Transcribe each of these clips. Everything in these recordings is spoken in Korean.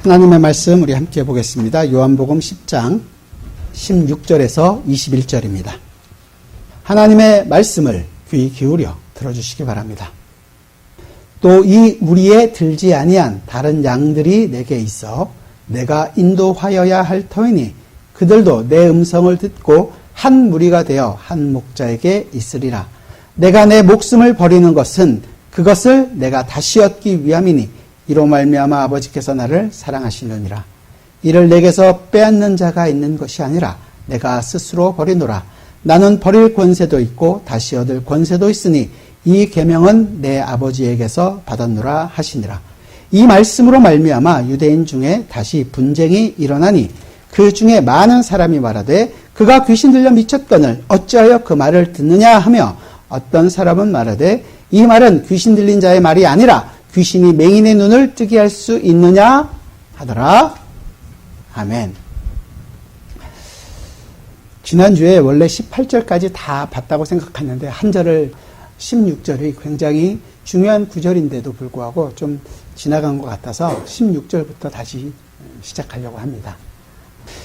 하나님의 말씀 우리 함께 보겠습니다. 요한복음 10장 16절에서 21절입니다. 하나님의 말씀을 귀 기울여 들어주시기 바랍니다. 또 이 무리에 들지 아니한 다른 양들이 내게 있어 내가 인도하여야 할 터이니 그들도 내 음성을 듣고 한 무리가 되어 한 목자에게 있으리라. 내가 내 목숨을 버리는 것은 그것을 내가 다시 얻기 위함이니 이로 말미암아 아버지께서 나를 사랑하시느니라. 이를 내게서 빼앗는 자가 있는 것이 아니라 내가 스스로 버리노라. 나는 버릴 권세도 있고 다시 얻을 권세도 있으니 이 계명은 내 아버지에게서 받았노라 하시니라. 이 말씀으로 말미암아 유대인 중에 다시 분쟁이 일어나니 그 중에 많은 사람이 말하되 그가 귀신 들려 미쳤거늘 어찌하여 그 말을 듣느냐 하며 어떤 사람은 말하되 이 말은 귀신 들린 자의 말이 아니라 귀신이 맹인의 눈을 뜨게 할 수 있느냐 하더라. 아멘. 지난주에 원래 18절까지 다 봤다고 생각했는데 한 절을 16절이 굉장히 중요한 구절인데도 불구하고 좀 지나간 것 같아서 16절부터 다시 시작하려고 합니다.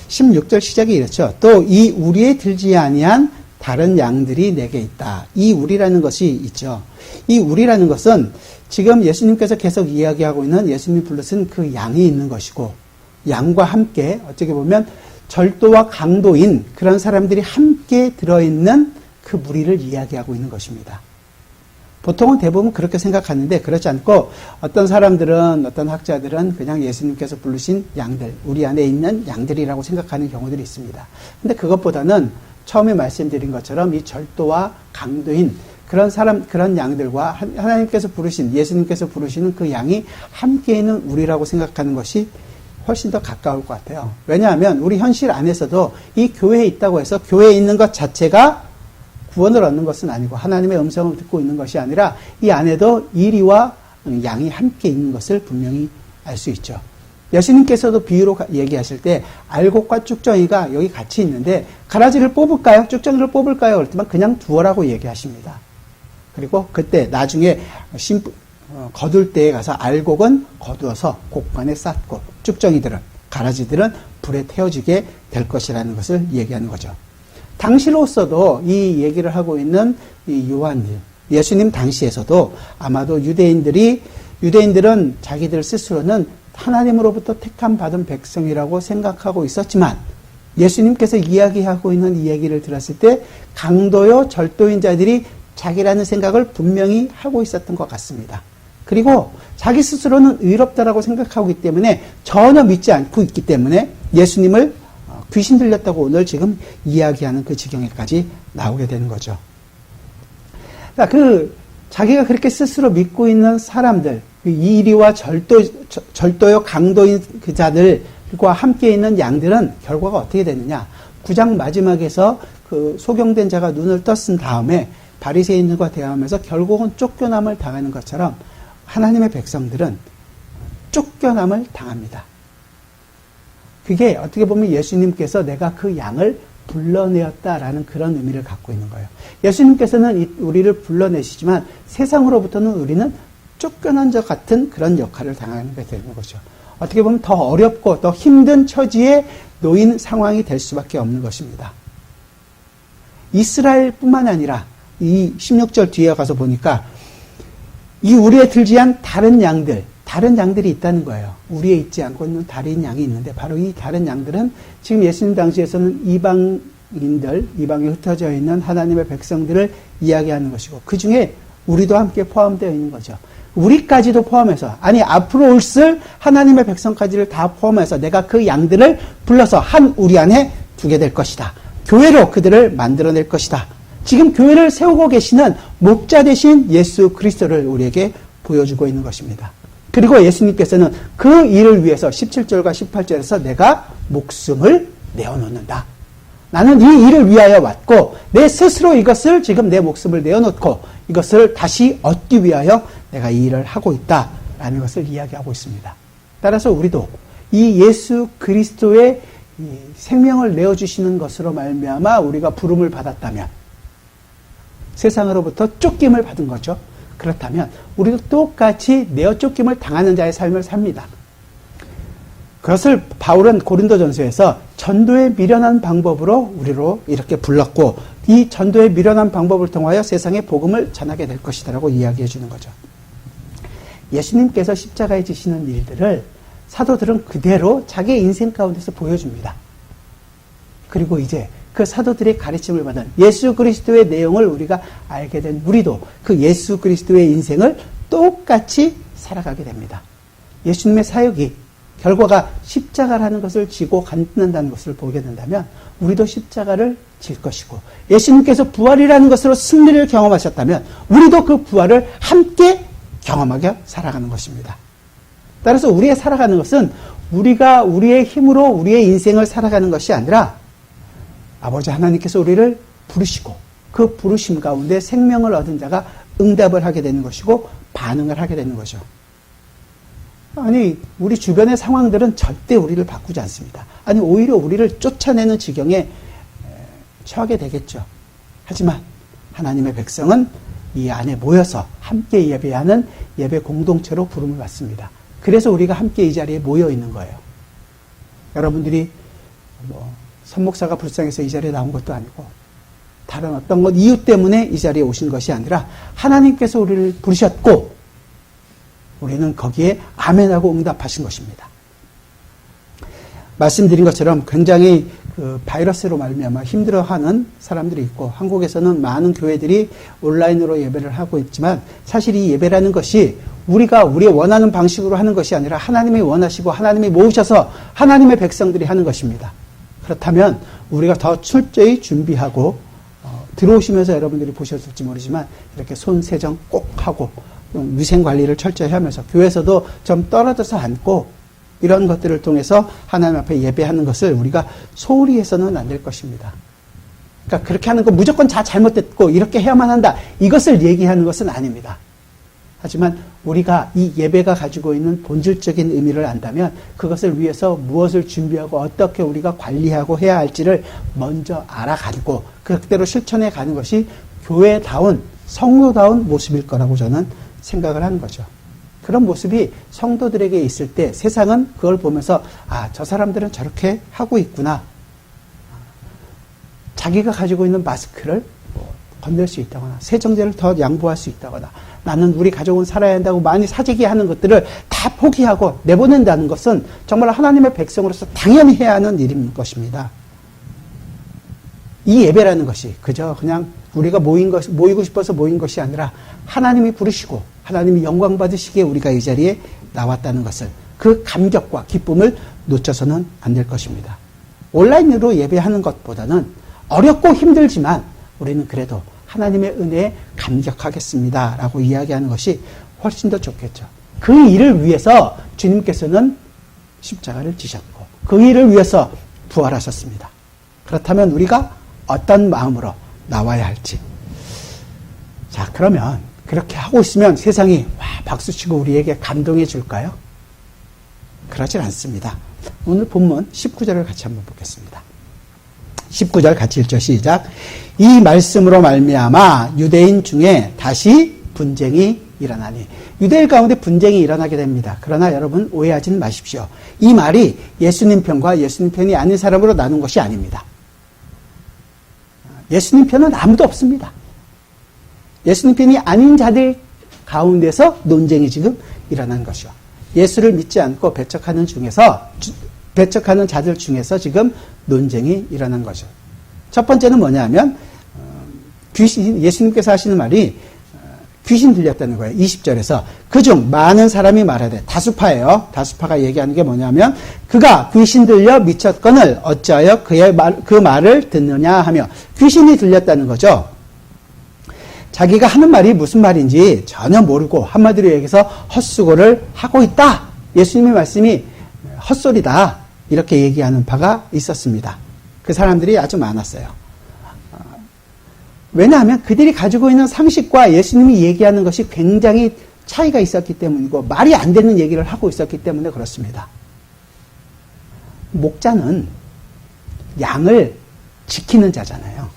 16절 시작이 이렇죠. 또 이 우리에 들지 아니한 다른 양들이 내게 있다. 이 우리라는 것이 있죠. 이 우리라는 것은 지금 예수님께서 계속 이야기하고 있는 예수님이 부르신 그 양이 있는 것이고 양과 함께 어떻게 보면 절도와 강도인 그런 사람들이 함께 들어있는 그 무리를 이야기하고 있는 것입니다. 보통은 대부분 그렇게 생각하는데 그렇지 않고 어떤 사람들은 어떤 학자들은 그냥 예수님께서 부르신 양들, 우리 안에 있는 양들이라고 생각하는 경우들이 있습니다. 근데 그것보다는 처음에 말씀드린 것처럼 이 절도와 강도인 그런 사람, 그런 양들과 하나님께서 부르신, 예수님께서 부르시는 그 양이 함께 있는 우리라고 생각하는 것이 훨씬 더 가까울 것 같아요. 왜냐하면 우리 현실 안에서도 이 교회에 있다고 해서 교회에 있는 것 자체가 구원을 얻는 것은 아니고 하나님의 음성을 듣고 있는 것이 아니라 이 안에도 이리와 양이 함께 있는 것을 분명히 알 수 있죠. 예수님께서도 비유로 얘기하실 때 알곡과 쭉정이가 여기 같이 있는데 가라지를 뽑을까요? 쭉정이를 뽑을까요? 그랬더니 그냥 두어라고 얘기하십니다. 그리고 그때 나중에 거둘 때에 가서 알곡은 거두어서 곡간에 쌓고 쭉정이들은 가라지들은 불에 태워지게 될 것이라는 것을 얘기하는 거죠. 당시로서도 이 얘기를 하고 있는 이 요한들, 예수님 당시에서도 아마도 유대인들은 자기들 스스로는 하나님으로부터 택함 받은 백성이라고 생각하고 있었지만 예수님께서 이야기하고 있는 이 얘기를 들었을 때 강도요 절도인 자들이 자기라는 생각을 분명히 하고 있었던 것 같습니다. 그리고 자기 스스로는 의롭다라고 생각하고 있기 때문에 전혀 믿지 않고 있기 때문에 예수님을 귀신 들렸다고 오늘 지금 이야기하는 그 지경에까지 나오게 되는 거죠. 자기가 그렇게 스스로 믿고 있는 사람들, 이리와 절도요 강도인 그 자들과 함께 있는 양들은 결과가 어떻게 되느냐? 9장 마지막에서 그 소경된 자가 눈을 떴은 다음에 바리새인들과 대화하면서 결국은 쫓겨남을 당하는 것처럼 하나님의 백성들은 쫓겨남을 당합니다. 그게 어떻게 보면 예수님께서 내가 그 양을 불러내었다라는 그런 의미를 갖고 있는 거예요. 예수님께서는 우리를 불러내시지만 세상으로부터는 우리는 쫓겨난 자 같은 그런 역할을 당하는 게 되는 거죠. 어떻게 보면 더 어렵고 더 힘든 처지에 놓인 상황이 될 수밖에 없는 것입니다. 이스라엘뿐만 아니라 이 16절 뒤에 가서 보니까 이 우리에 들지 않은 다른 양들이 있다는 거예요. 우리에 있지 않고 있는 다른 양이 있는데 바로 이 다른 양들은 지금 예수님 당시에서는 이방에 흩어져 있는 하나님의 백성들을 이야기하는 것이고 그 중에 우리도 함께 포함되어 있는 거죠. 우리까지도 포함해서 앞으로 올쓸 하나님의 백성까지를 다 포함해서 내가 그 양들을 불러서 한 우리 안에 두게 될 것이다. 교회로 그들을 만들어낼 것이다. 지금 교회를 세우고 계시는 목자 되신 예수 그리스도를 우리에게 보여주고 있는 것입니다. 그리고 예수님께서는 그 일을 위해서 17절과 18절에서 내가 목숨을 내어놓는다. 나는 이 일을 위하여 왔고 내 스스로 이것을 지금 내 목숨을 내어놓고 이것을 다시 얻기 위하여 내가 이 일을 하고 있다라는 것을 이야기하고 있습니다. 따라서 우리도 이 예수 그리스도의 생명을 내어주시는 것으로 말미암아 우리가 부름을 받았다면 세상으로부터 쫓김을 받은 거죠. 그렇다면 우리도 똑같이 내어 쫓김을 당하는 자의 삶을 삽니다. 그것을 바울은 고린도전서에서 전도에 미련한 방법으로 우리로 이렇게 불렀고 이 전도에 미련한 방법을 통하여 세상에 복음을 전하게 될 것이다라고 이야기해 주는 거죠. 예수님께서 십자가에 지시는 일들을 사도들은 그대로 자기의 인생 가운데서 보여줍니다. 그리고 이제 그 사도들의 가르침을 받은 예수 그리스도의 내용을 우리가 알게 된 우리도 그 예수 그리스도의 인생을 똑같이 살아가게 됩니다. 예수님의 사역이 결과가 십자가라는 것을 지고 간다는 것을 보게 된다면 우리도 십자가를 질 것이고 예수님께서 부활이라는 것으로 승리를 경험하셨다면 우리도 그 부활을 함께 경험하게 살아가는 것입니다. 따라서 우리의 살아가는 것은 우리가 우리의 힘으로 우리의 인생을 살아가는 것이 아니라 아버지 하나님께서 우리를 부르시고 그 부르심 가운데 생명을 얻은 자가 응답을 하게 되는 것이고 반응을 하게 되는 거죠. 아니 우리 주변의 상황들은 절대 우리를 바꾸지 않습니다. 아니 오히려 우리를 쫓아내는 지경에 처하게 되겠죠. 하지만 하나님의 백성은 이 안에 모여서 함께 예배하는 예배 공동체로 부름을 받습니다. 그래서 우리가 함께 이 자리에 모여 있는 거예요. 여러분들이 선목사가 불쌍해서 이 자리에 나온 것도 아니고 다른 어떤 것 이유 때문에 이 자리에 오신 것이 아니라 하나님께서 우리를 부르셨고 우리는 거기에 아멘하고 응답하신 것입니다. 말씀드린 것처럼 굉장히 그 바이러스로 말미암아 힘들어하는 사람들이 있고 한국에서는 많은 교회들이 온라인으로 예배를 하고 있지만 사실 이 예배라는 것이 우리가 우리의 원하는 방식으로 하는 것이 아니라 하나님이 원하시고 하나님이 모으셔서 하나님의 백성들이 하는 것입니다. 그렇다면 우리가 더 철저히 준비하고 들어오시면서 여러분들이 보셨을지 모르지만 이렇게 손 세정 꼭 하고 위생관리를 철저히 하면서 교회에서도 좀 떨어져서 앉고 이런 것들을 통해서 하나님 앞에 예배하는 것을 우리가 소홀히 해서는 안 될 것입니다. 그러니까 그렇게 하는 거 무조건 다 잘못됐고 이렇게 해야만 한다. 이것을 얘기하는 것은 아닙니다. 하지만 우리가 이 예배가 가지고 있는 본질적인 의미를 안다면 그것을 위해서 무엇을 준비하고 어떻게 우리가 관리하고 해야 할지를 먼저 알아가고 그대로 실천해 가는 것이 교회다운 성도다운 모습일 거라고 저는 생각을 하는 거죠. 그런 모습이 성도들에게 있을 때 세상은 그걸 보면서 저 사람들은 저렇게 하고 있구나. 자기가 가지고 있는 마스크를 건넬 수 있다거나 세정제를 더 양보할 수 있다거나 나는 우리 가족은 살아야 한다고 많이 사재기하는 것들을 다 포기하고 내보낸다는 것은 정말 하나님의 백성으로서 당연히 해야 하는 일인 것입니다. 이 예배라는 것이 그저 그냥 우리가 모이고 싶어서 모인 것이 아니라 하나님이 부르시고 하나님이 영광 받으시기에 우리가 이 자리에 나왔다는 것을 그 감격과 기쁨을 놓쳐서는 안 될 것입니다. 온라인으로 예배하는 것보다는 어렵고 힘들지만 우리는 그래도 하나님의 은혜에 감격하겠습니다 라고 이야기하는 것이 훨씬 더 좋겠죠. 그 일을 위해서 주님께서는 십자가를 지셨고 그 일을 위해서 부활하셨습니다. 그렇다면 우리가 어떤 마음으로 나와야 할지. 자, 그러면 그렇게 하고 있으면 세상이 박수치고 우리에게 감동해 줄까요? 그러질 않습니다. 오늘 본문 19절을 같이 한번 보겠습니다. 19절 같이 읽죠. 시작. 이 말씀으로 말미암아 유대인 중에 다시 분쟁이 일어나니. 유대인 가운데 분쟁이 일어나게 됩니다. 그러나 여러분 오해하지는 마십시오. 이 말이 예수님 편과 예수님 편이 아닌 사람으로 나눈 것이 아닙니다. 예수님 편은 아무도 없습니다. 예수님 편이 아닌 자들 가운데서 논쟁이 지금 일어난 것이요. 예수를 믿지 않고 배척하는 자들 중에서 지금 논쟁이 일어난 거죠. 첫 번째는 뭐냐면 예수님께서 하시는 말이 귀신 들렸다는 거예요. 20절에서 그중 많은 사람이 말하되 다수파예요. 다수파가 얘기하는 게 뭐냐면 그가 귀신 들려 미쳤거늘 어찌하여 그 말을 듣느냐 하며 귀신이 들렸다는 거죠. 자기가 하는 말이 무슨 말인지 전혀 모르고 한마디로 얘기해서 헛수고를 하고 있다. 예수님의 말씀이 헛소리다. 이렇게 얘기하는 파가 있었습니다. 그 사람들이 아주 많았어요. 왜냐하면 그들이 가지고 있는 상식과 예수님이 얘기하는 것이 굉장히 차이가 있었기 때문이고 말이 안 되는 얘기를 하고 있었기 때문에 그렇습니다. 목자는 양을 지키는 자잖아요.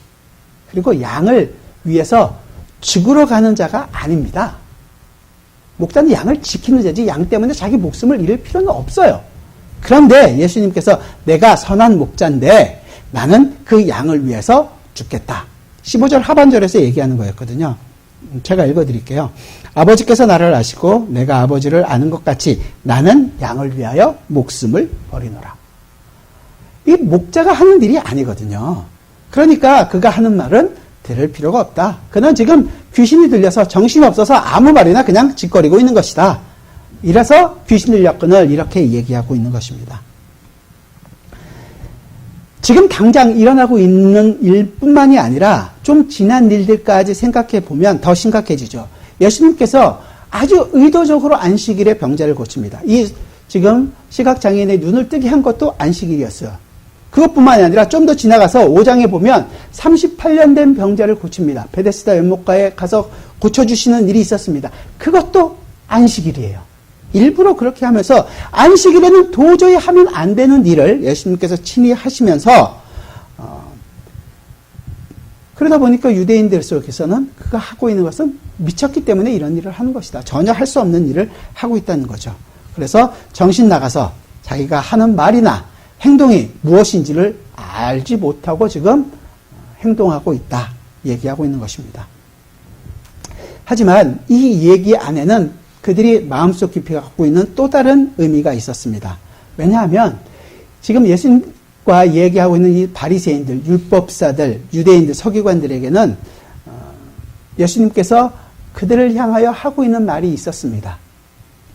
그리고 양을 위해서 죽으러 가는 자가 아닙니다. 목자는 양을 지키는 자지 양 때문에 자기 목숨을 잃을 필요는 없어요. 그런데 예수님께서 내가 선한 목자인데 나는 그 양을 위해서 죽겠다. 15절 하반절에서 얘기하는 거였거든요. 제가 읽어드릴게요. 아버지께서 나를 아시고 내가 아버지를 아는 것 같이 나는 양을 위하여 목숨을 버리노라. 이 목자가 하는 일이 아니거든요. 그러니까 그가 하는 말은 들을 필요가 없다. 그는 지금 귀신이 들려서 정신이 없어서 아무 말이나 그냥 짓거리고 있는 것이다. 이래서 귀신 들렸건을 이렇게 얘기하고 있는 것입니다. 지금 당장 일어나고 있는 일뿐만이 아니라 좀 지난 일들까지 생각해 보면 더 심각해지죠. 예수님께서 아주 의도적으로 안식일에 병자를 고칩니다. 이 지금 시각장애인의 눈을 뜨게 한 것도 안식일이었어요. 그것뿐만이 아니라 좀 더 지나가서 5장에 보면 38년 된 병자를 고칩니다. 베데스다 연못가에 가서 고쳐주시는 일이 있었습니다. 그것도 안식일이에요. 일부러 그렇게 하면서 안식일에는 도저히 하면 안 되는 일을 예수님께서 친히 하시면서 그러다 보니까 유대인들 속에서는 그가 하고 있는 것은 미쳤기 때문에 이런 일을 하는 것이다. 전혀 할 수 없는 일을 하고 있다는 거죠. 그래서 정신 나가서 자기가 하는 말이나 행동이 무엇인지를 알지 못하고 지금 행동하고 있다. 얘기하고 있는 것입니다. 하지만 이 얘기 안에는 그들이 마음속 깊이 갖고 있는 또 다른 의미가 있었습니다. 왜냐하면 지금 예수님과 얘기하고 있는 이 바리새인들, 율법사들, 유대인들, 서기관들에게는 예수님께서 그들을 향하여 하고 있는 말이 있었습니다.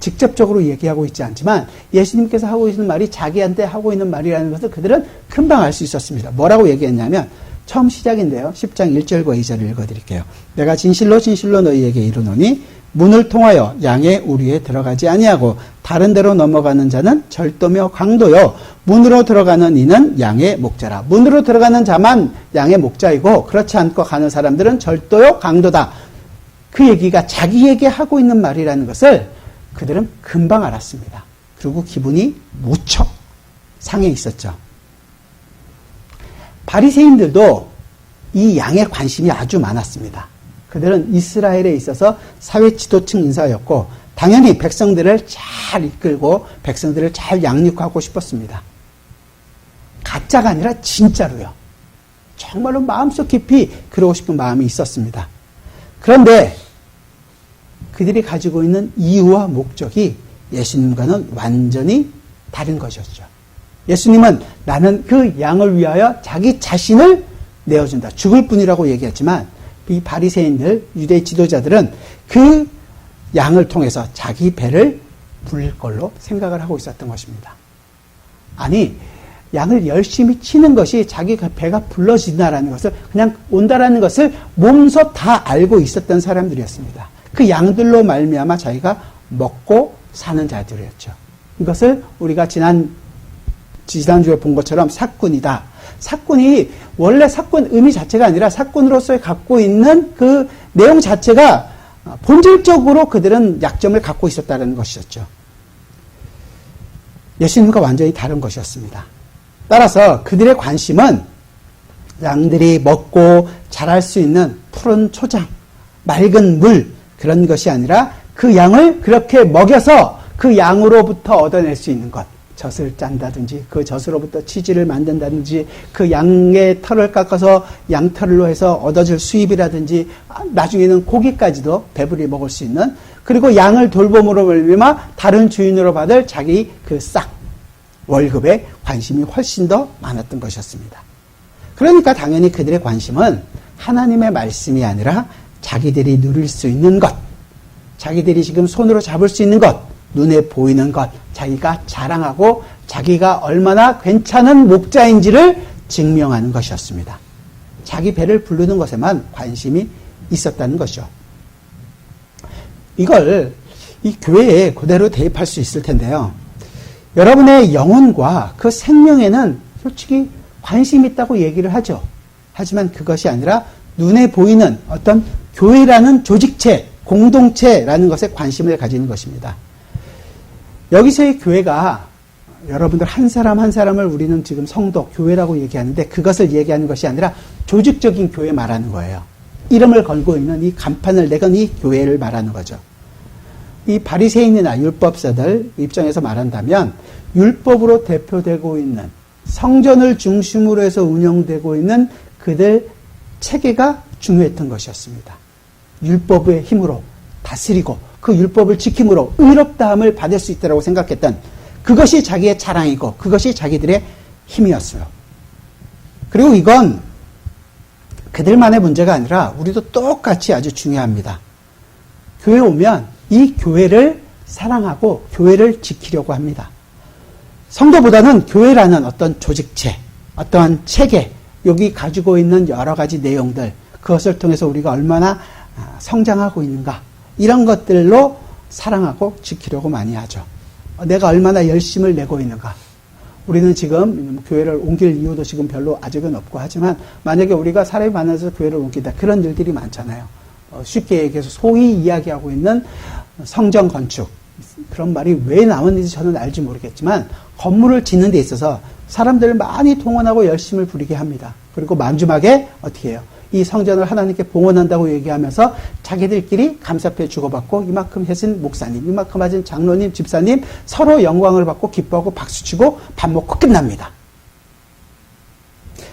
직접적으로 얘기하고 있지 않지만 예수님께서 하고 있는 말이 자기한테 하고 있는 말이라는 것을 그들은 금방 알 수 있었습니다. 뭐라고 얘기했냐면 처음 시작인데요. 10장 1절과 2절을 읽어드릴게요. 내가 진실로 진실로 너희에게 이르노니 문을 통하여 양의 우리에 들어가지 아니하고 다른 데로 넘어가는 자는 절도며 강도요 문으로 들어가는 이는 양의 목자라. 문으로 들어가는 자만 양의 목자이고 그렇지 않고 가는 사람들은 절도요 강도다. 그 얘기가 자기에게 하고 있는 말이라는 것을 그들은 금방 알았습니다. 그리고 기분이 무척 상해 있었죠. 바리새인들도 이 양에 관심이 아주 많았습니다. 그들은 이스라엘에 있어서 사회 지도층 인사였고 당연히 백성들을 잘 이끌고 백성들을 잘 양육하고 싶었습니다. 가짜가 아니라 진짜로요. 정말로 마음속 깊이 그러고 싶은 마음이 있었습니다. 그런데 그들이 가지고 있는 이유와 목적이 예수님과는 완전히 다른 것이었죠. 예수님은 나는 그 양을 위하여 자기 자신을 내어준다. 죽을 뿐이라고 얘기했지만 이 바리새인들, 유대 지도자들은 그 양을 통해서 자기 배를 불릴 걸로 생각을 하고 있었던 것입니다. 아니, 양을 열심히 치는 것이 자기 배가 불러진다라는 것을 그냥 온다라는 것을 몸소 다 알고 있었던 사람들이었습니다. 그 양들로 말미암아 자기가 먹고 사는 자들이었죠. 이것을 우리가 지난주에 본 것처럼 사꾼이다. 사꾼이 원래 사꾼 의미 자체가 아니라 사꾼으로서 갖고 있는 그 내용 자체가 본질적으로 그들은 약점을 갖고 있었다는 것이었죠. 예수님과 완전히 다른 것이었습니다. 따라서 그들의 관심은 양들이 먹고 자랄 수 있는 푸른 초장, 맑은 물 그런 것이 아니라 그 양을 그렇게 먹여서 그 양으로부터 얻어낼 수 있는 것. 젖을 짠다든지 그 젖으로부터 치즈를 만든다든지 그 양의 털을 깎아서 양털로 해서 얻어질 수입이라든지 나중에는 고기까지도 배불리 먹을 수 있는 그리고 양을 돌봄으로 말미암아 다른 주인으로 받을 자기 그 싹 월급에 관심이 훨씬 더 많았던 것이었습니다. 그러니까 당연히 그들의 관심은 하나님의 말씀이 아니라 자기들이 누릴 수 있는 것, 자기들이 지금 손으로 잡을 수 있는 것, 눈에 보이는 것, 자기가 자랑하고 자기가 얼마나 괜찮은 목자인지를 증명하는 것이었습니다. 자기 배를 부르는 것에만 관심이 있었다는 것이죠. 이걸 이 교회에 그대로 대입할 수 있을 텐데요. 여러분의 영혼과 그 생명에는 솔직히 관심이 있다고 얘기를 하죠. 하지만 그것이 아니라 눈에 보이는 어떤 교회라는 조직체, 공동체라는 것에 관심을 가지는 것입니다. 여기서의 교회가 여러분들 한 사람 한 사람을 우리는 지금 성도, 교회라고 얘기하는데 그것을 얘기하는 것이 아니라 조직적인 교회 말하는 거예요. 이름을 걸고 있는 이 간판을 내건 이 교회를 말하는 거죠. 이 바리새인이나 율법사들 입장에서 말한다면 율법으로 대표되고 있는 성전을 중심으로 해서 운영되고 있는 그들 체계가 중요했던 것이었습니다. 율법의 힘으로 다스리고 그 율법을 지킴으로 의롭다함을 받을 수 있다고 생각했던 그것이 자기의 자랑이고 그것이 자기들의 힘이었어요. 그리고 이건 그들만의 문제가 아니라 우리도 똑같이 아주 중요합니다. 교회 오면 이 교회를 사랑하고 교회를 지키려고 합니다. 성도보다는 교회라는 어떤 조직체, 어떠한 체계, 여기 가지고 있는 여러 가지 내용들, 그것을 통해서 우리가 얼마나 성장하고 있는가, 이런 것들로 사랑하고 지키려고 많이 하죠. 내가 얼마나 열심을 내고 있는가. 우리는 지금 교회를 옮길 이유도 지금 별로 아직은 없고 하지만 만약에 우리가 사람이 많아서 교회를 옮긴다, 그런 일들이 많잖아요. 쉽게 얘기해서 소위 이야기하고 있는 성전 건축, 그런 말이 왜 나왔는지 저는 알지 모르겠지만 건물을 짓는 데 있어서 사람들을 많이 동원하고 열심을 부리게 합니다. 그리고 마지막에 어떻게 해요? 이 성전을 하나님께 봉헌한다고 얘기하면서 자기들끼리 감사패 주고받고 이만큼 하신 목사님, 이만큼 하신 장로님, 집사님 서로 영광을 받고 기뻐하고 박수치고 밥 먹고 끝납니다.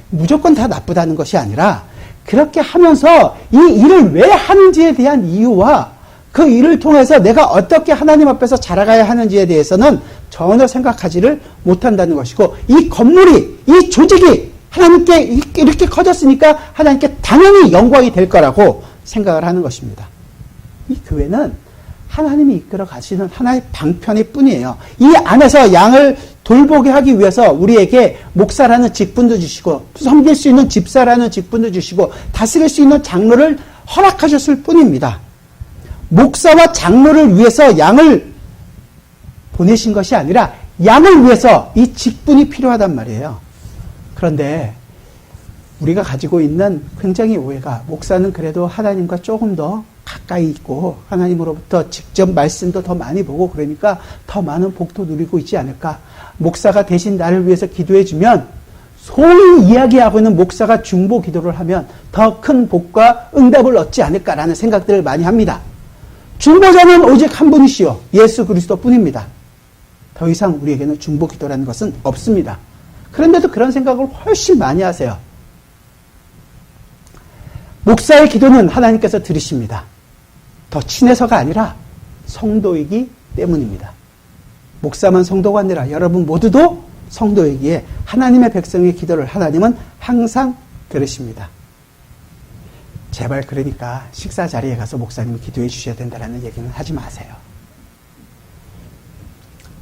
무조건 다 나쁘다는 것이 아니라 그렇게 하면서 이 일을 왜 하는지에 대한 이유와 그 일을 통해서 내가 어떻게 하나님 앞에서 자라가야 하는지에 대해서는 전혀 생각하지를 못한다는 것이고, 이 건물이, 이 조직이 하나님께 이렇게 커졌으니까 하나님께 당연히 영광이 될 거라고 생각을 하는 것입니다. 이 교회는 하나님이 이끌어 가시는 하나의 방편일 뿐이에요. 이 안에서 양을 돌보게 하기 위해서 우리에게 목사라는 직분도 주시고 섬길 수 있는 집사라는 직분도 주시고 다스릴 수 있는 장로를 허락하셨을 뿐입니다. 목사와 장로를 위해서 양을 보내신 것이 아니라 양을 위해서 이 직분이 필요하단 말이에요. 그런데 우리가 가지고 있는 굉장히 오해가, 목사는 그래도 하나님과 조금 더 가까이 있고 하나님으로부터 직접 말씀도 더 많이 보고 그러니까 더 많은 복도 누리고 있지 않을까. 목사가 대신 나를 위해서 기도해 주면, 소위 이야기하고 있는 목사가 중보 기도를 하면 더 큰 복과 응답을 얻지 않을까라는 생각들을 많이 합니다. 중보자는 오직 한 분이시요 예수 그리스도 뿐입니다. 더 이상 우리에게는 중보 기도라는 것은 없습니다. 그런데도 그런 생각을 훨씬 많이 하세요. 목사의 기도는 하나님께서 들으십니다. 더 친해서가 아니라 성도이기 때문입니다. 목사만 성도가 아니라 여러분 모두도 성도이기에 하나님의 백성의 기도를 하나님은 항상 들으십니다. 제발 그러니까 식사 자리에 가서 목사님이 기도해 주셔야 된다는 얘기는 하지 마세요.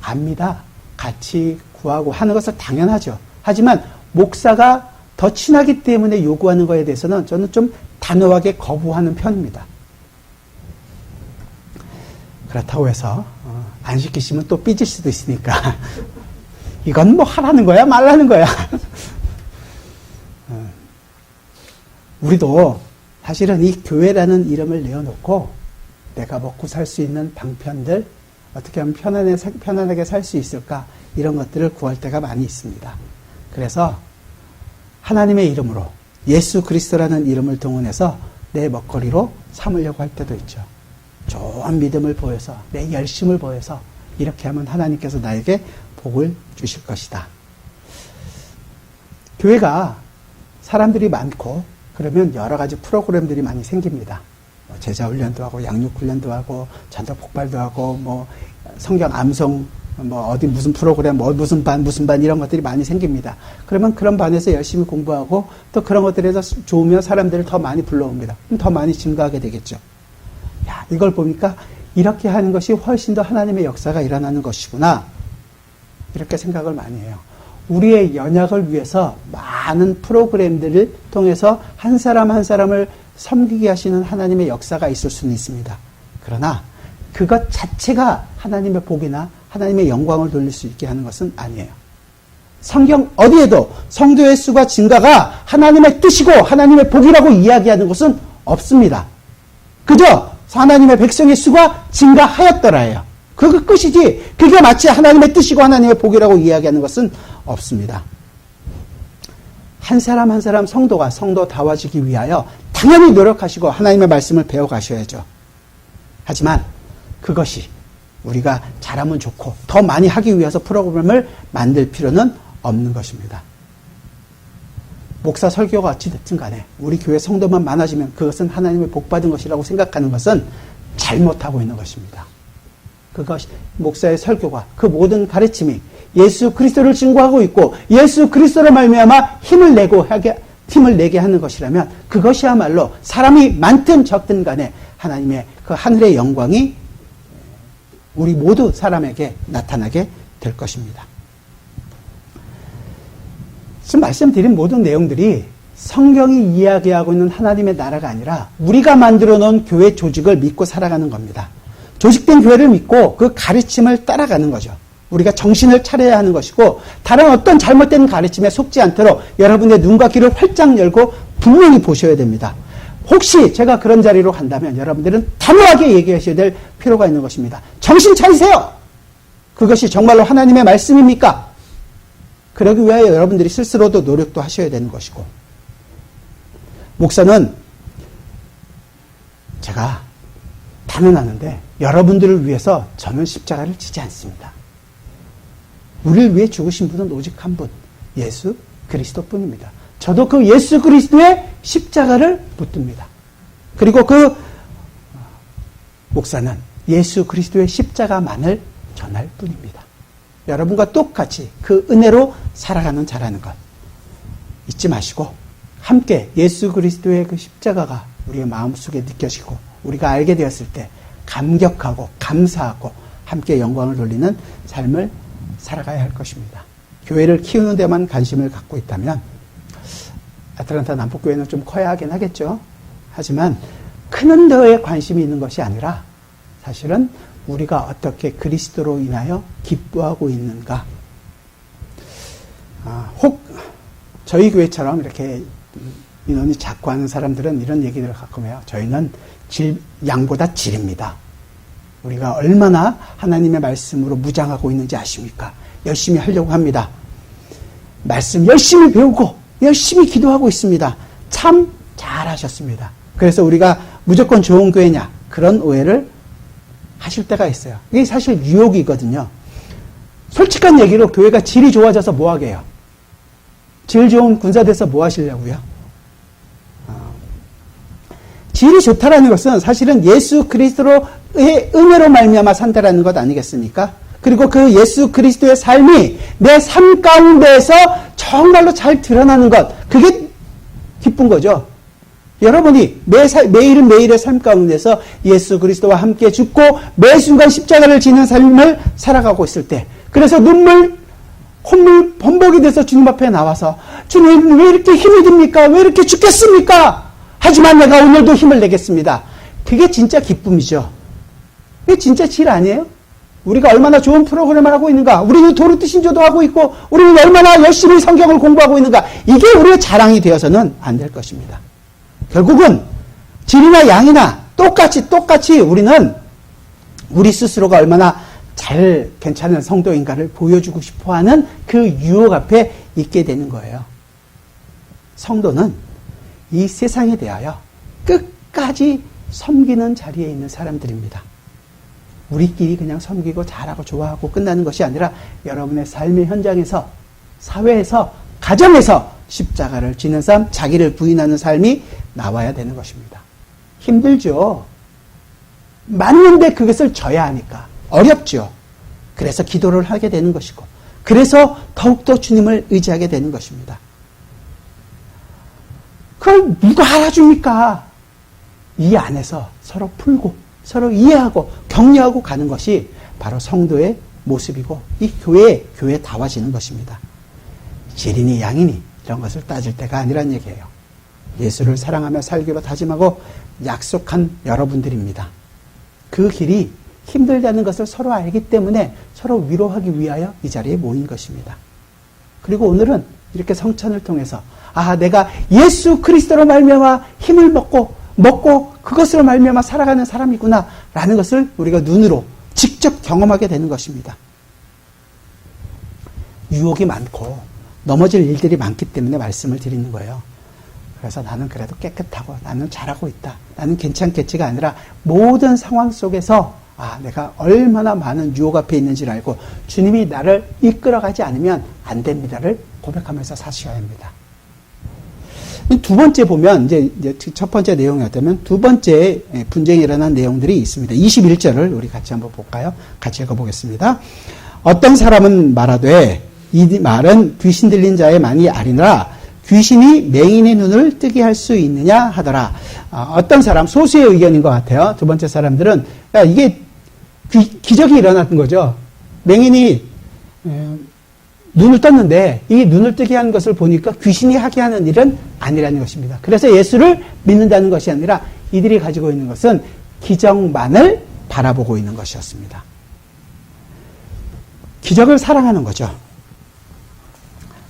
압니다. 같이 구하고 하는 것은 당연하죠. 하지만 목사가 더 친하기 때문에 요구하는 것에 대해서는 저는 좀 단호하게 거부하는 편입니다. 그렇다고 해서 안 시키시면 또 삐질 수도 있으니까 이건 뭐 하라는 거야 말라는 거야. 우리도 사실은 이 교회라는 이름을 내어놓고 내가 먹고 살 수 있는 방편들, 어떻게 하면 편안하게 살 수 있을까, 이런 것들을 구할 때가 많이 있습니다. 그래서 하나님의 이름으로, 예수 그리스도라는 이름을 동원해서 내 먹거리로 삼으려고 할 때도 있죠. 좋은 믿음을 보여서, 내 열심을 보여서 이렇게 하면 하나님께서 나에게 복을 주실 것이다. 교회가 사람들이 많고 그러면 여러 가지 프로그램들이 많이 생깁니다. 제자 훈련도 하고 양육 훈련도 하고 전도 폭발도 하고 뭐 성경 암송 뭐 어디 무슨 프로그램 뭐 무슨 반 이런 것들이 많이 생깁니다. 그러면 그런 반에서 열심히 공부하고 또 그런 것들에서 좋으면 사람들을 더 많이 불러옵니다. 그럼 더 많이 증가하게 되겠죠. 야, 이걸 보니까 이렇게 하는 것이 훨씬 더 하나님의 역사가 일어나는 것이구나, 이렇게 생각을 많이 해요. 우리의 연약을 위해서 많은 프로그램들을 통해서 한 사람 한 사람을 섬기게 하시는 하나님의 역사가 있을 수는 있습니다. 그러나 그것 자체가 하나님의 복이나 하나님의 영광을 돌릴 수 있게 하는 것은 아니에요. 성경 어디에도 성도의 수가 증가가 하나님의 뜻이고 하나님의 복이라고 이야기하는 것은 없습니다. 그저 하나님의 백성의 수가 증가하였더라예요. 그게 끝이지, 그게 마치 하나님의 뜻이고 하나님의 복이라고 이야기하는 것은 없습니다. 한 사람 한 사람 성도가 성도다워지기 위하여 당연히 노력하시고 하나님의 말씀을 배워가셔야죠. 하지만 그것이 우리가 잘하면 좋고 더 많이 하기 위해서 프로그램을 만들 필요는 없는 것입니다. 목사 설교가 어찌됐든 간에 우리 교회 성도만 많아지면 그것은 하나님의 복받은 것이라고 생각하는 것은 잘못하고 있는 것입니다. 그것이 목사의 설교가 그 모든 가르침이 예수 그리스도를 증거하고 있고 예수 그리스도로 말미암아 힘을 내게 하는 것이라면 그것이야말로 사람이 많든 적든 간에 하나님의 그 하늘의 영광이 우리 모두 사람에게 나타나게 될 것입니다. 지금 말씀드린 모든 내용들이 성경이 이야기하고 있는 하나님의 나라가 아니라 우리가 만들어 놓은 교회 조직을 믿고 살아가는 겁니다. 조직된 교회를 믿고 그 가르침을 따라가는 거죠. 우리가 정신을 차려야 하는 것이고 다른 어떤 잘못된 가르침에 속지 않도록 여러분의 눈과 귀를 활짝 열고 분명히 보셔야 됩니다. 혹시 제가 그런 자리로 간다면 여러분들은 단호하게 얘기하셔야 될 필요가 있는 것입니다. 정신 차리세요! 그것이 정말로 하나님의 말씀입니까? 그러기 위하여 여러분들이 스스로도 노력도 하셔야 되는 것이고 목사는 제가 단언하는데 여러분들을 위해서 저는 십자가를 지지 않습니다. 우리를 위해 죽으신 분은 오직 한 분, 예수 그리스도뿐입니다. 저도 그 예수 그리스도의 십자가를 붙듭니다. 그리고 그 목사는 예수 그리스도의 십자가만을 전할 뿐입니다. 여러분과 똑같이 그 은혜로 살아가는 자라는 것 잊지 마시고 함께 예수 그리스도의 그 십자가가 우리의 마음속에 느껴지고 우리가 알게 되었을 때 감격하고 감사하고 함께 영광을 돌리는 삶을 살아가야 할 것입니다. 교회를 키우는 데만 관심을 갖고 있다면 아틀란타 남북교회는 좀 커야 하긴 하겠죠. 하지만 크는 데에 관심이 있는 것이 아니라 사실은 우리가 어떻게 그리스도로 인하여 기뻐하고 있는가. 혹 저희 교회처럼 이렇게 인원이 작고 하는 사람들은 이런 얘기들을 가끔 해요. 저희는 양보다 질입니다. 우리가 얼마나 하나님의 말씀으로 무장하고 있는지 아십니까? 열심히 하려고 합니다. 말씀 열심히 배우고 열심히 기도하고 있습니다. 참 잘하셨습니다. 그래서 우리가 무조건 좋은 교회냐 그런 오해를 하실 때가 있어요. 이게 사실 유혹이거든요. 솔직한 얘기로 교회가 질이 좋아져서 뭐 하게요? 질 좋은 군사 돼서 뭐 하시려고요? 질이 좋다라는 것은 사실은 예수 그리스도의 은혜로 말미암아 산다라는 것 아니겠습니까? 그리고 그 예수 그리스도의 삶이 내 삶 가운데에서 정말로 잘 드러나는 것, 그게 기쁜 거죠. 여러분이 매일매일의 삶 가운데서 예수 그리스도와 함께 죽고 매 순간 십자가를 지는 삶을 살아가고 있을 때, 그래서 콧물 범벅이 돼서 주님 앞에 나와서 주님 왜 이렇게 힘이 듭니까? 왜 이렇게 죽겠습니까? 하지만 내가 오늘도 힘을 내겠습니다. 그게 진짜 기쁨이죠. 그게 진짜 질 아니에요? 우리가 얼마나 좋은 프로그램을 하고 있는가? 우리는 도르트 신조도 하고 있고 우리는 얼마나 열심히 성경을 공부하고 있는가? 이게 우리의 자랑이 되어서는 안 될 것입니다. 결국은 질이나 양이나 똑같이 우리는 우리 스스로가 얼마나 잘 괜찮은 성도인가를 보여주고 싶어하는 그 유혹 앞에 있게 되는 거예요. 성도는 이 세상에 대하여 끝까지 섬기는 자리에 있는 사람들입니다. 우리끼리 그냥 섬기고 잘하고 좋아하고 끝나는 것이 아니라 여러분의 삶의 현장에서, 사회에서, 가정에서 십자가를 지는 삶, 자기를 부인하는 삶이 나와야 되는 것입니다. 힘들죠. 맞는데 그것을 져야 하니까 어렵죠. 그래서 기도를 하게 되는 것이고, 그래서 더욱더 주님을 의지하게 되는 것입니다. 그걸 누가 알아줍니까? 이 안에서 서로 풀고 서로 이해하고 격려하고 가는 것이 바로 성도의 모습이고 이 교회다워지는 것입니다. 질이니 양이니 이런 것을 따질 때가 아니란 얘기예요. 예수를 사랑하며 살기로 다짐하고 약속한 여러분들입니다. 그 길이 힘들다는 것을 서로 알기 때문에 서로 위로하기 위하여 이 자리에 모인 것입니다. 그리고 오늘은 이렇게 성찬을 통해서 내가 예수 그리스도로 말미암아 힘을 먹고 그것으로 말미암아 살아가는 사람이구나 라는 것을 우리가 눈으로 직접 경험하게 되는 것입니다. 유혹이 많고 넘어질 일들이 많기 때문에 말씀을 드리는 거예요. 그래서 나는 그래도 깨끗하고 나는 잘하고 있다. 나는 괜찮겠지가 아니라 모든 상황 속에서 내가 얼마나 많은 유혹 앞에 있는지를 알고 주님이 나를 이끌어가지 않으면 안 됩니다를 고백하면서 사셔야 합니다. 두 번째 보면 이제 첫 번째 내용이었다면 두 번째 분쟁이 일어난 내용들이 있습니다. 21절을 우리 같이 한번 볼까요? 같이 읽어보겠습니다. 어떤 사람은 말하되 이 말은 귀신 들린 자의 말이 아니라 귀신이 맹인의 눈을 뜨게 할 수 있느냐 하더라. 어떤 사람, 소수의 의견인 것 같아요. 두 번째 사람들은 이게 기적이 일어났던 거죠. 맹인이 눈을 떴는데 이 눈을 뜨게 하는 것을 보니까 귀신이 하게 하는 일은 아니라는 것입니다. 그래서 예수를 믿는다는 것이 아니라 이들이 가지고 있는 것은 기적만을 바라보고 있는 것이었습니다. 기적을 사랑하는 거죠.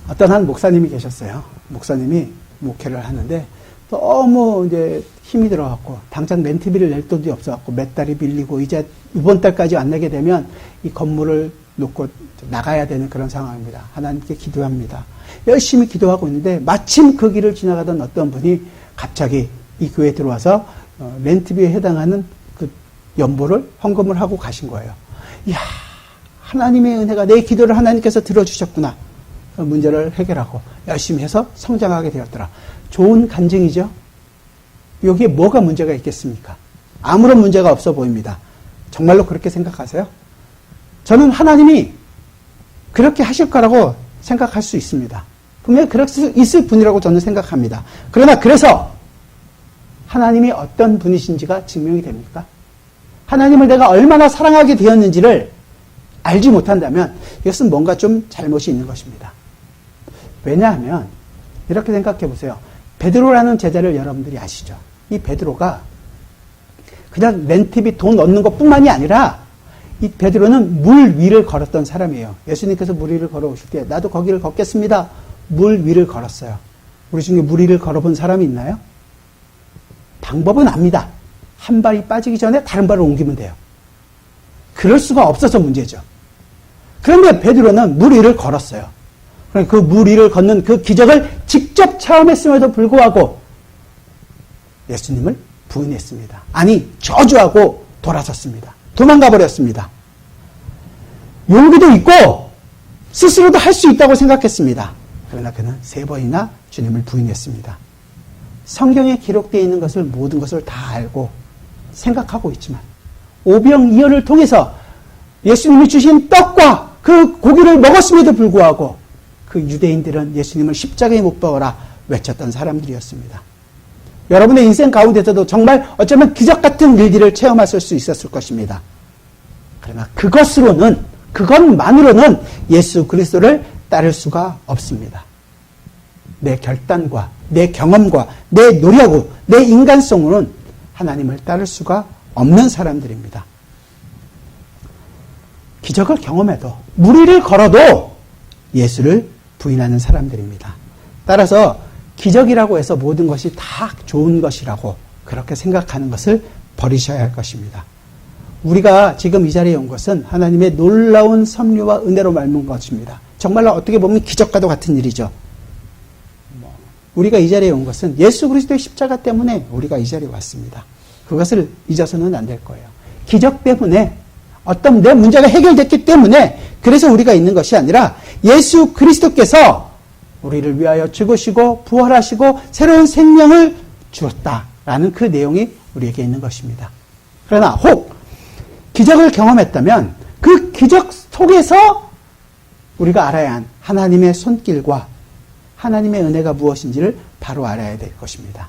어떤 한 목사님이 계셨어요. 목사님이 목회를 하는데 너무 이제 힘이 들어갖고 당장 렌트비를 낼 돈이 없어갖고 몇 달이 빌리고 이제 이번 달까지 안 내게 되면 이 건물을 놓고 나가야 되는 그런 상황입니다. 하나님께 기도합니다. 열심히 기도하고 있는데 마침 그 길을 지나가던 어떤 분이 갑자기 이 교회에 들어와서 렌트비에 해당하는 그 연보를 헌금을 하고 가신 거예요. 이야, 하나님의 은혜가 내 기도를 하나님께서 들어주셨구나. 문제를 해결하고 열심히 해서 성장하게 되었더라. 좋은 간증이죠. 여기에 뭐가 문제가 있겠습니까? 아무런 문제가 없어 보입니다. 정말로 그렇게 생각하세요? 저는 하나님이 그렇게 하실 거라고 생각할 수 있습니다. 분명히 그럴 수 있을 분이라고 저는 생각합니다. 그러나 그래서 하나님이 어떤 분이신지가 증명이 됩니까? 하나님을 내가 얼마나 사랑하게 되었는지를 알지 못한다면 이것은 뭔가 좀 잘못이 있는 것입니다. 왜냐하면 이렇게 생각해 보세요. 베드로라는 제자를 여러분들이 아시죠? 이 베드로가 그냥 렌트비 돈 얻는 것뿐만이 아니라 이 베드로는 물 위를 걸었던 사람이에요. 예수님께서 물 위를 걸어오실 때 나도 거기를 걷겠습니다. 물 위를 걸었어요. 우리 중에 물 위를 걸어본 사람이 있나요? 방법은 압니다. 한 발이 빠지기 전에 다른 발을 옮기면 돼요. 그럴 수가 없어서 문제죠. 그런데 베드로는 물 위를 걸었어요. 그 물 위를 걷는 그 기적을 직접 체험했음에도 불구하고 예수님을 부인했습니다. 아니, 저주하고 돌아섰습니다. 도망가 버렸습니다. 용기도 있고 스스로도 할 수 있다고 생각했습니다. 그러나 그는 3번이나 주님을 부인했습니다. 성경에 기록되어 있는 것을 모든 것을 다 알고 생각하고 있지만 오병이어를 통해서 예수님이 주신 떡과 그 고기를 먹었음에도 불구하고 그 유대인들은 예수님을 십자가에 못 박아라 외쳤던 사람들이었습니다. 여러분의 인생 가운데서도 정말 어쩌면 기적 같은 일들을 체험하실 수 있었을 것입니다. 그러나 그것만으로는 예수 그리스도를 따를 수가 없습니다. 내 결단과 내 경험과 내 노력으로 내 인간성으로는 하나님을 따를 수가 없는 사람들입니다. 기적을 경험해도 무리를 걸어도 예수를 부인하는 사람들입니다. 따라서 기적이라고 해서 모든 것이 다 좋은 것이라고 그렇게 생각하는 것을 버리셔야 할 것입니다. 우리가 지금 이 자리에 온 것은 하나님의 놀라운 섭리와 은혜로 말미암은 것입니다. 정말로 어떻게 보면 기적과도 같은 일이죠. 우리가 이 자리에 온 것은 예수 그리스도의 십자가 때문에 우리가 이 자리에 왔습니다. 그것을 잊어서는 안 될 거예요. 기적 때문에 어떤 내 문제가 해결됐기 때문에 그래서 우리가 있는 것이 아니라 예수 그리스도께서 우리를 위하여 죽으시고 부활하시고 새로운 생명을 주었다라는 그 내용이 우리에게 있는 것입니다. 그러나 혹 기적을 경험했다면 그 기적 속에서 우리가 알아야 한 하나님의 손길과 하나님의 은혜가 무엇인지를 바로 알아야 될 것입니다.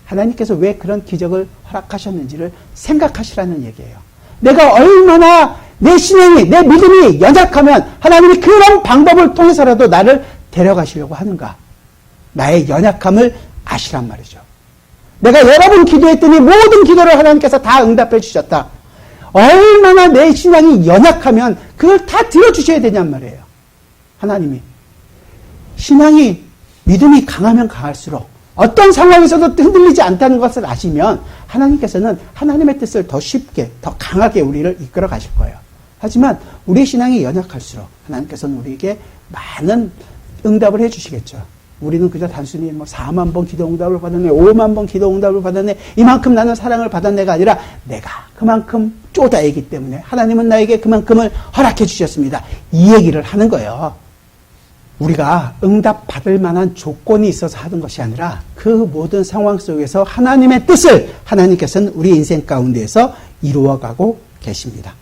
하나님께서 왜 그런 기적을 허락하셨는지를 생각하시라는 얘기예요. 내가 얼마나 내 신앙이, 내 믿음이 연약하면 하나님이 그런 방법을 통해서라도 나를 데려가시려고 하는가? 나의 연약함을 아시란 말이죠. 내가 여러 번 기도했더니 모든 기도를 하나님께서 다 응답해 주셨다. 얼마나 내 신앙이 연약하면 그걸 다 들어주셔야 되냔 말이에요. 하나님이. 신앙이, 믿음이 강하면 강할수록 어떤 상황에서도 흔들리지 않다는 것을 아시면 하나님께서는 하나님의 뜻을 더 쉽게, 더 강하게 우리를 이끌어 가실 거예요. 하지만 우리의 신앙이 연약할수록 하나님께서는 우리에게 많은 응답을 해 주시겠죠. 우리는 그저 단순히 4만 번 기도 응답을 받았네, 5만 번 기도 응답을 받았네, 이만큼 나는 사랑을 받았네가 아니라 내가 그만큼 쪼다이기 때문에 하나님은 나에게 그만큼을 허락해 주셨습니다. 이 얘기를 하는 거예요. 우리가 응답 받을 만한 조건이 있어서 하는 것이 아니라 그 모든 상황 속에서 하나님의 뜻을 하나님께서는 우리 인생 가운데에서 이루어가고 계십니다.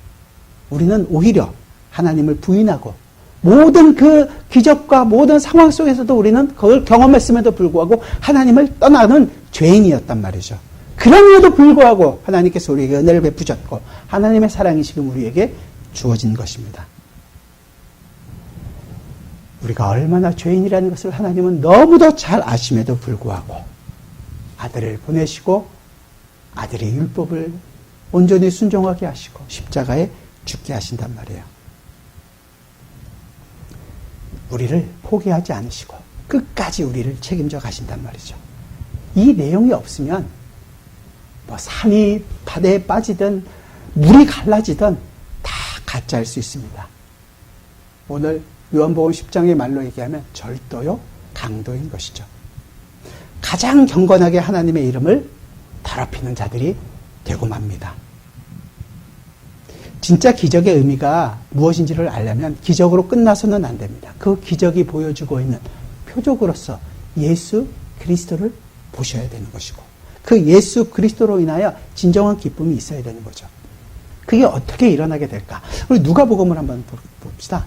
우리는 오히려 하나님을 부인하고 모든 그 기적과 모든 상황 속에서도 우리는 그걸 경험했음에도 불구하고 하나님을 떠나는 죄인이었단 말이죠. 그럼에도 불구하고 하나님께서 우리에게 은혜를 베푸셨고 하나님의 사랑이 지금 우리에게 주어진 것입니다. 우리가 얼마나 죄인이라는 것을 하나님은 너무도 잘 아심에도 불구하고 아들을 보내시고 아들의 율법을 온전히 순종하게 하시고 십자가에 죽게 하신단 말이에요. 우리를 포기하지 않으시고 끝까지 우리를 책임져 가신단 말이죠. 이 내용이 없으면 산이 바다에 빠지든 물이 갈라지든 다 가짜일 수 있습니다. 오늘 요한복음 10장의 말로 얘기하면 절도요, 강도인 것이죠. 가장 경건하게 하나님의 이름을 더럽히는 자들이 되고 맙니다. 진짜 기적의 의미가 무엇인지를 알려면 기적으로 끝나서는 안 됩니다. 그 기적이 보여주고 있는 표적으로서 예수 그리스도를 보셔야 되는 것이고 그 예수 그리스도로 인하여 진정한 기쁨이 있어야 되는 거죠. 그게 어떻게 일어나게 될까? 우리 누가복음을 한번 봅시다.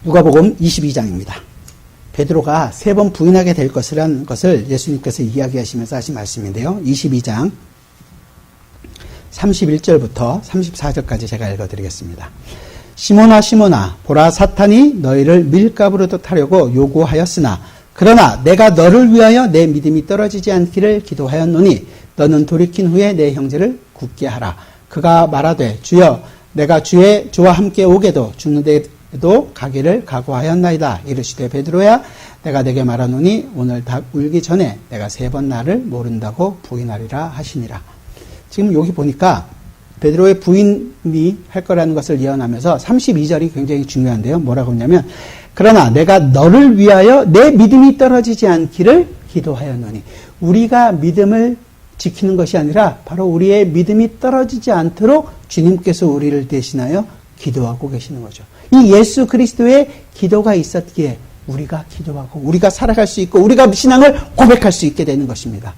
누가복음 22장입니다. 베드로가 3번 부인하게 될 것이라는 것을 예수님께서 이야기하시면서 하신 말씀인데요. 22장 31절부터 34절까지 제가 읽어드리겠습니다. 시몬아 시몬아 보라 사탄이 너희를 밀가부로 하려고 요구하였으나 그러나 내가 너를 위하여 내 믿음이 떨어지지 않기를 기도하였노니 너는 돌이킨 후에 내 형제를 굳게 하라. 그가 말하되 주여 내가 주와 함께 오게도 죽는 데도 가기를 각오하였나이다. 이르시되 베드로야 내가 내게 말하노니 오늘 닭 울기 전에 내가 3번 나를 모른다고 부인하리라 하시니라. 지금 여기 보니까 베드로의 부인이 할 거라는 것을 예언하면서 32절이 굉장히 중요한데요. 뭐라고 하냐면 그러나 내가 너를 위하여 내 믿음이 떨어지지 않기를 기도하였노니 우리가 믿음을 지키는 것이 아니라 바로 우리의 믿음이 떨어지지 않도록 주님께서 우리를 대신하여 기도하고 계시는 거죠. 이 예수 그리스도의 기도가 있었기에 우리가 기도하고 우리가 살아갈 수 있고 우리가 신앙을 고백할 수 있게 되는 것입니다.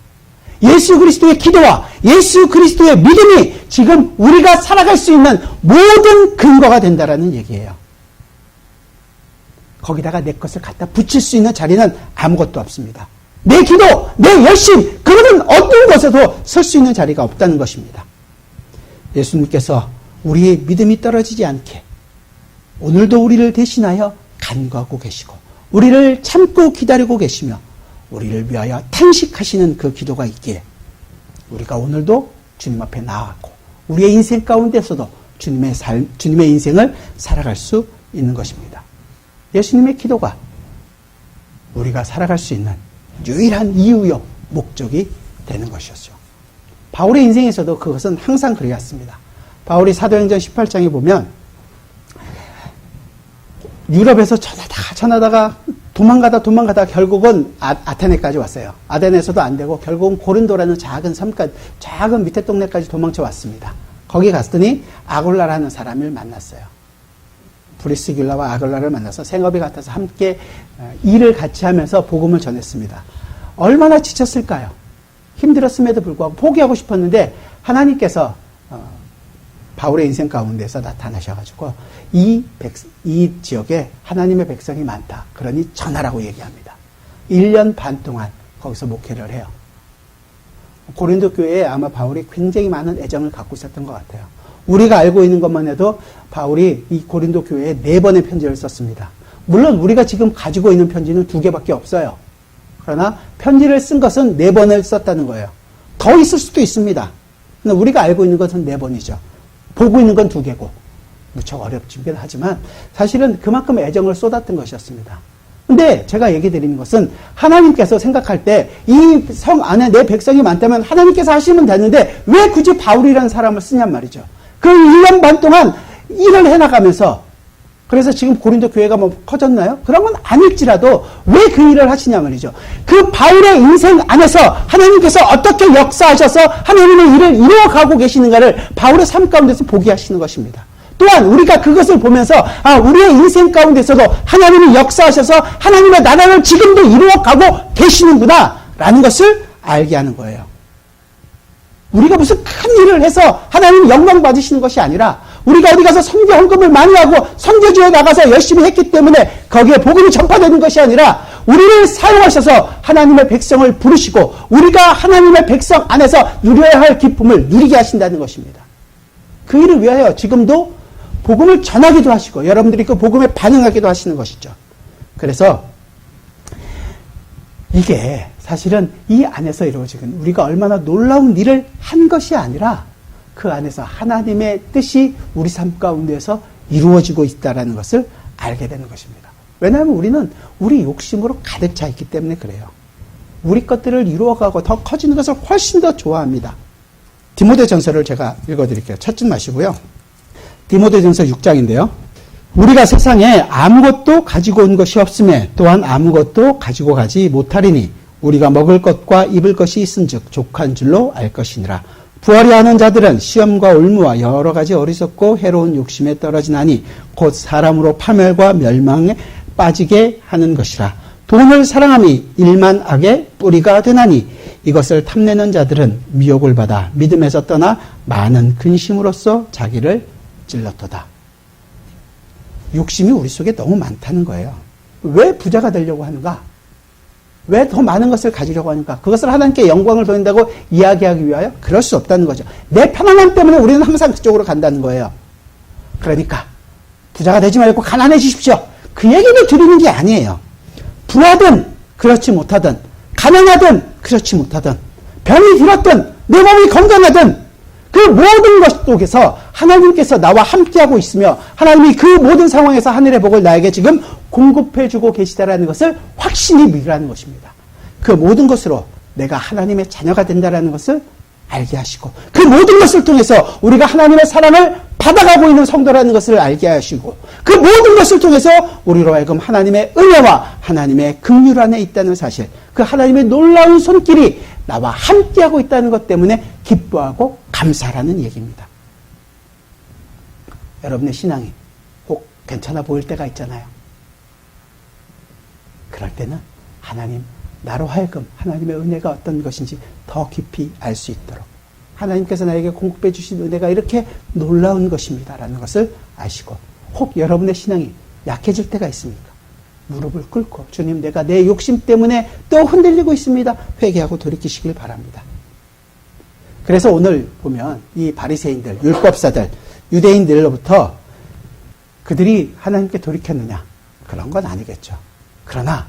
예수 그리스도의 기도와 예수 그리스도의 믿음이 지금 우리가 살아갈 수 있는 모든 근거가 된다라는 얘기예요. 거기다가 내 것을 갖다 붙일 수 있는 자리는 아무것도 없습니다. 내 기도, 내 열심, 그런 어떤 것에도 설 수 있는 자리가 없다는 것입니다. 예수님께서 우리의 믿음이 떨어지지 않게 오늘도 우리를 대신하여 간구하고 계시고 우리를 참고 기다리고 계시며 우리를 위하여 탄식하시는 그 기도가 있기에 우리가 오늘도 주님 앞에 나아가고 우리의 인생 가운데서도 주님의 인생을 살아갈 수 있는 것입니다. 예수님의 기도가 우리가 살아갈 수 있는 유일한 이유요 목적이 되는 것이었죠. 바울의 인생에서도 그것은 항상 그랬습니다. 바울이 사도행전 18장에 보면 유럽에서 전하다가 도망가다 결국은 아테네까지 왔어요. 아테네에서도 안 되고 결국은 고린도라는 작은 밑에 동네까지 도망쳐 왔습니다. 거기 갔더니 아굴라라는 사람을 만났어요. 브리스길라와 아굴라를 만나서 생업이 같아서 함께 일을 같이 하면서 복음을 전했습니다. 얼마나 지쳤을까요? 힘들었음에도 불구하고 포기하고 싶었는데 하나님께서 바울의 인생 가운데서 나타나셔가지고 이 지역에 하나님의 백성이 많다. 그러니 전하라고 얘기합니다. 1년 반 동안 거기서 목회를 해요. 고린도 교회에 아마 바울이 굉장히 많은 애정을 갖고 있었던 것 같아요. 우리가 알고 있는 것만 해도 바울이 이 고린도 교회에 4번의 편지를 썼습니다. 물론 우리가 지금 가지고 있는 편지는 2개밖에 없어요. 그러나 편지를 쓴 것은 4번을 썼다는 거예요. 더 있을 수도 있습니다. 근데 우리가 알고 있는 것은 4번이죠. 보고 있는 건 2개고 무척 어렵긴 하지만 사실은 그만큼 애정을 쏟았던 것이었습니다. 근데 제가 얘기 드리는 것은 하나님께서 생각할 때 이 성 안에 내 백성이 많다면 하나님께서 하시면 되는데 왜 굳이 바울이라는 사람을 쓰냔 말이죠. 그 1년 반 동안 일을 해나가면서 그래서 지금 고린도 교회가 뭐 커졌나요? 그런 건 아닐지라도 왜 그 일을 하시냐 말이죠. 그 바울의 인생 안에서 하나님께서 어떻게 역사하셔서 하나님의 일을 이루어가고 계시는가를 바울의 삶 가운데서 보게 하시는 것입니다. 또한 우리가 그것을 보면서 우리의 인생 가운데서도 하나님이 역사하셔서 하나님의 나라를 지금도 이루어가고 계시는구나 라는 것을 알게 하는 거예요. 우리가 무슨 큰 일을 해서 하나님 영광 받으시는 것이 아니라 우리가 어디 가서 선교 헌금을 많이 하고 선교지에 나가서 열심히 했기 때문에 거기에 복음이 전파되는 것이 아니라 우리를 사용하셔서 하나님의 백성을 부르시고 우리가 하나님의 백성 안에서 누려야 할 기쁨을 누리게 하신다는 것입니다. 그 일을 위하여 지금도 복음을 전하기도 하시고 여러분들이 그 복음에 반응하기도 하시는 것이죠. 그래서 이게 사실은 이 안에서 이루어지는 우리가 얼마나 놀라운 일을 한 것이 아니라 그 안에서 하나님의 뜻이 우리 삶 가운데서 이루어지고 있다는 것을 알게 되는 것입니다. 왜냐하면 우리는 우리 욕심으로 가득 차 있기 때문에 그래요. 우리 것들을 이루어가고 더 커지는 것을 훨씬 더 좋아합니다. 디모데전서를 제가 읽어드릴게요. 찾지 마시고요. 디모데전서 6장인데요. 우리가 세상에 아무것도 가지고 온 것이 없음에 또한 아무것도 가지고 가지 못하리니 우리가 먹을 것과 입을 것이 있은즉 족한 줄로 알 것이니라. 부하려 하는 자들은 시험과 올무와 여러 가지 어리석고 해로운 욕심에 떨어지나니 곧 사람으로 파멸과 멸망에 빠지게 하는 것이라. 돈을 사랑함이 일만 악의 뿌리가 되나니 이것을 탐내는 자들은 미혹을 받아 믿음에서 떠나 많은 근심으로써 자기를 찔렀도다. 욕심이 우리 속에 너무 많다는 거예요. 왜 부자가 되려고 하는가? 왜 더 많은 것을 가지려고 하는가? 그것을 하나님께 영광을 돌린다고 이야기하기 위하여? 그럴 수 없다는 거죠. 내 편안함 때문에 우리는 항상 그쪽으로 간다는 거예요. 그러니까 부자가 되지 말고 가난해지십시오. 그 얘기를 드리는 게 아니에요. 부하든 그렇지 못하든 가난하든 그렇지 못하든 병이 들었든 내 몸이 건강하든 그 모든 것 속에서 하나님께서 나와 함께하고 있으며 하나님이 그 모든 상황에서 하늘의 복을 나에게 지금 공급해주고 계시다라는 것을 확신히 믿으라는 것입니다. 그 모든 것으로 내가 하나님의 자녀가 된다라는 것을 알게 하시고 그 모든 것을 통해서 우리가 하나님의 사랑을 받아가고 있는 성도라는 것을 알게 하시고 그 모든 것을 통해서 우리로 하여금 하나님의 은혜와 하나님의 긍휼 안에 있다는 사실, 그 하나님의 놀라운 손길이 나와 함께하고 있다는 것 때문에 기뻐하고 감사라는 얘기입니다. 여러분의 신앙이 꼭 괜찮아 보일 때가 있잖아요. 그럴 때는 하나님, 나로 하여금 하나님의 은혜가 어떤 것인지 더 깊이 알 수 있도록 하나님께서 나에게 공급해 주신 은혜가 이렇게 놀라운 것입니다 라는 것을 아시고, 혹 여러분의 신앙이 약해질 때가 있습니까? 무릎을 꿇고 주님, 내가 내 욕심 때문에 또 흔들리고 있습니다. 회개하고 돌이키시길 바랍니다. 그래서 오늘 보면 이 바리새인들, 율법사들, 유대인들로부터 그들이 하나님께 돌이켰느냐? 그런 건 아니겠죠. 그러나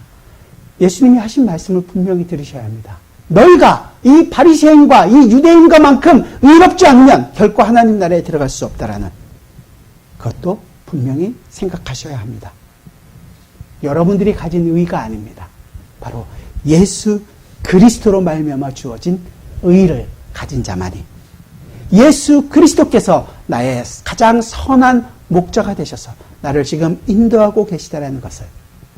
예수님이 하신 말씀을 분명히 들으셔야 합니다. 너희가 이 바리새인과 이 유대인과만큼 의롭지 않으면 결코 하나님 나라에 들어갈 수 없다라는 그것도 분명히 생각하셔야 합니다. 여러분들이 가진 의가 아닙니다. 바로 예수 그리스도로 말미암아 주어진 의를 가진 자만이, 예수 그리스도께서 나의 가장 선한 목자가 되셔서 나를 지금 인도하고 계시다라는 것을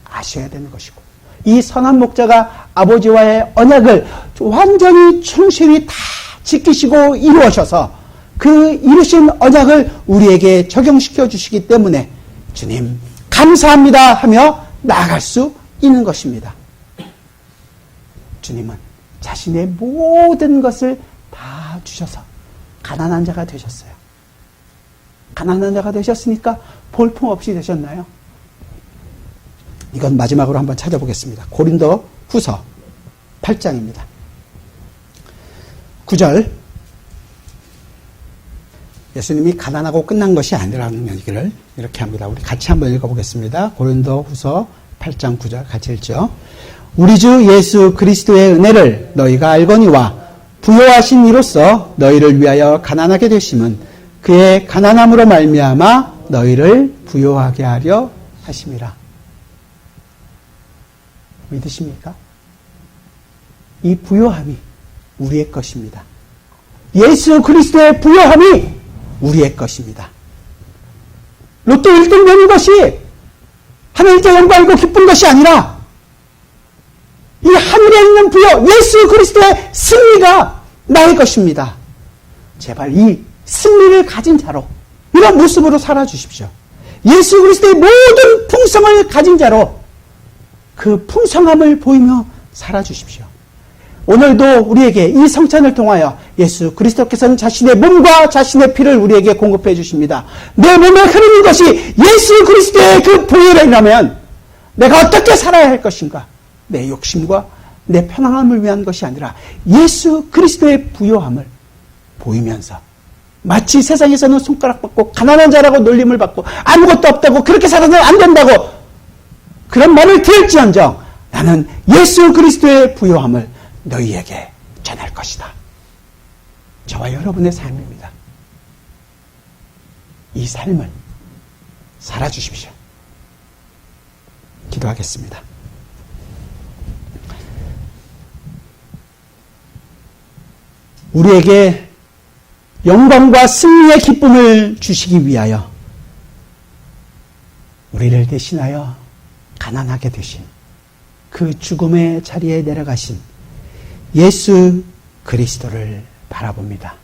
아셔야 되는 것이고, 이 선한 목자가 아버지와의 언약을 완전히 충실히 다 지키시고 이루어셔서 그 이루신 언약을 우리에게 적용시켜 주시기 때문에 주님 감사합니다 하며 나아갈 수 있는 것입니다. 주님은 자신의 모든 것을 다 주셔서 가난한 자가 되셨어요. 가난한 자가 되셨으니까 볼품없이 되셨나요? 이건 마지막으로 한번 찾아보겠습니다. 고린도 후서 8장입니다. 9절. 예수님이 가난하고 끝난 것이 아니라는 얘기를 이렇게 합니다. 우리 같이 한번 읽어보겠습니다. 고린도 후서 8장 9절 같이 읽죠. 우리 주 예수 그리스도의 은혜를 너희가 알거니와 부요하신 이로써 너희를 위하여 가난하게 되심은 그의 가난함으로 말미암아 너희를 부요하게 하려 하심이라. 믿으십니까? 이 부요함이 우리의 것입니다. 예수 그리스도의 부요함이 우리의 것입니다. 로또 1등 되는 것이 하늘의 영광이고 기쁜 것이 아니라 이 하늘에 있는 부여 예수 그리스도의 승리가 나의 것입니다. 제발 이 승리를 가진 자로 이런 모습으로 살아주십시오. 예수 그리스도의 모든 풍성을 가진 자로 그 풍성함을 보이며 살아주십시오. 오늘도 우리에게 이 성찬을 통하여 예수 그리스도께서는 자신의 몸과 자신의 피를 우리에게 공급해 주십니다. 내 몸에 흐르는 것이 예수 그리스도의 그 보혈이라면 내가 어떻게 살아야 할 것인가? 내 욕심과 내 편안함을 위한 것이 아니라 예수 그리스도의 부요함을 보이면서 마치 세상에서는 손가락 받고 가난한 자라고 놀림을 받고 아무것도 없다고 그렇게 살아서는 안 된다고 그런 말을 들을지언정 나는 예수 그리스도의 부요함을 너희에게 전할 것이다. 저와 여러분의 삶입니다. 이 삶을 살아주십시오. 기도하겠습니다. 우리에게 영광과 승리의 기쁨을 주시기 위하여 우리를 대신하여 가난하게 되신 그 죽음의 자리에 내려가신 예수 그리스도를 바라봅니다.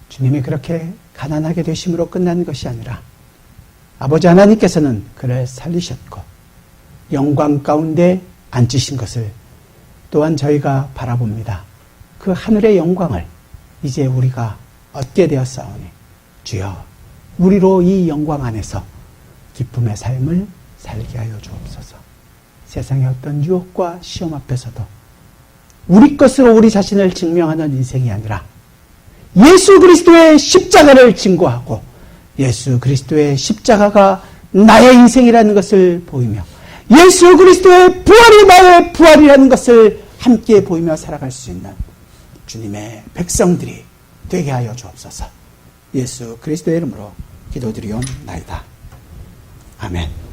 주님이 그렇게 가난하게 되심으로 끝나는 것이 아니라 아버지 하나님께서는 그를 살리셨고 영광 가운데 앉으신 것을 또한 저희가 바라봅니다. 그 하늘의 영광을 이제 우리가 얻게 되었사오니 주여 우리로 이 영광 안에서 기쁨의 삶을 살게 하여 주옵소서. 세상의 어떤 유혹과 시험 앞에서도 우리 것으로 우리 자신을 증명하는 인생이 아니라 예수 그리스도의 십자가를 증거하고 예수 그리스도의 십자가가 나의 인생이라는 것을 보이며 예수 그리스도의 부활이 나의 부활이라는 것을 함께 보이며 살아갈 수 있는 주님의 백성들이 되게 하여 주옵소서. 예수 그리스도의 이름으로 기도드리옵나이다. 아멘.